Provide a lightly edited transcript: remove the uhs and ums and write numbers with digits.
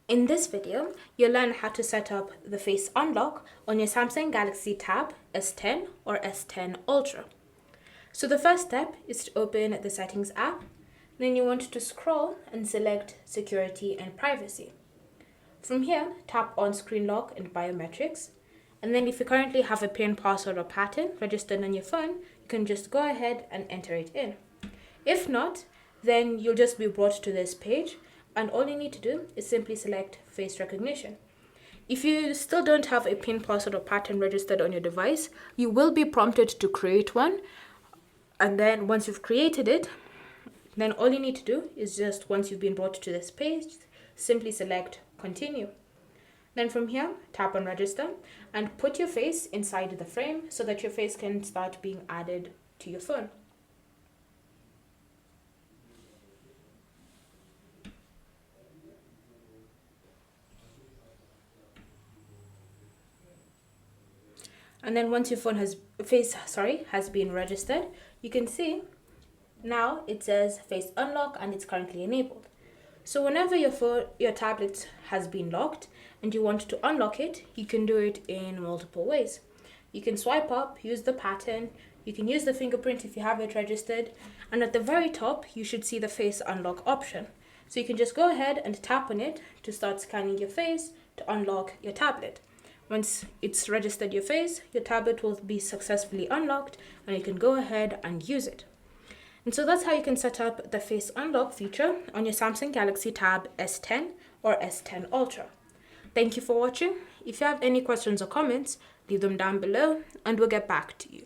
In this video, you'll learn how to set up the face unlock on your Samsung Galaxy Tab S10 or S10 Ultra. So the first step is to open the Settings app. Then you want to scroll and select Security and Privacy. From here, tap on Screen Lock and Biometrics. And then if you currently have a PIN, password or pattern registered on your phone, you can just go ahead and enter it in. If not, then you'll just be brought to this page, and all you need to do is simply select face recognition. If you still don't have a PIN, password or pattern registered on your device, you will be prompted to create one. And then once you've created it, then all you need to do is just, once you've been brought to this page, simply select continue. Then from here, tap on register and put your face inside the frame so that your face can start being added to your phone. And then once your phone has been registered, you can see now it says face unlock and it's currently enabled. So whenever your tablet has been locked and you want to unlock it, you can do it in multiple ways. You can swipe up, use the pattern, you can use the fingerprint if you have it registered, and at the very top you should see the face unlock option. So you can just go ahead and tap on it to start scanning your face to unlock your tablet. Once it's registered your face, your tablet will be successfully unlocked and you can go ahead and use it. And so that's how you can set up the face unlock feature on your Samsung Galaxy Tab S10 or S10 Ultra. Thank you for watching. If you have any questions or comments, leave them down below and we'll get back to you.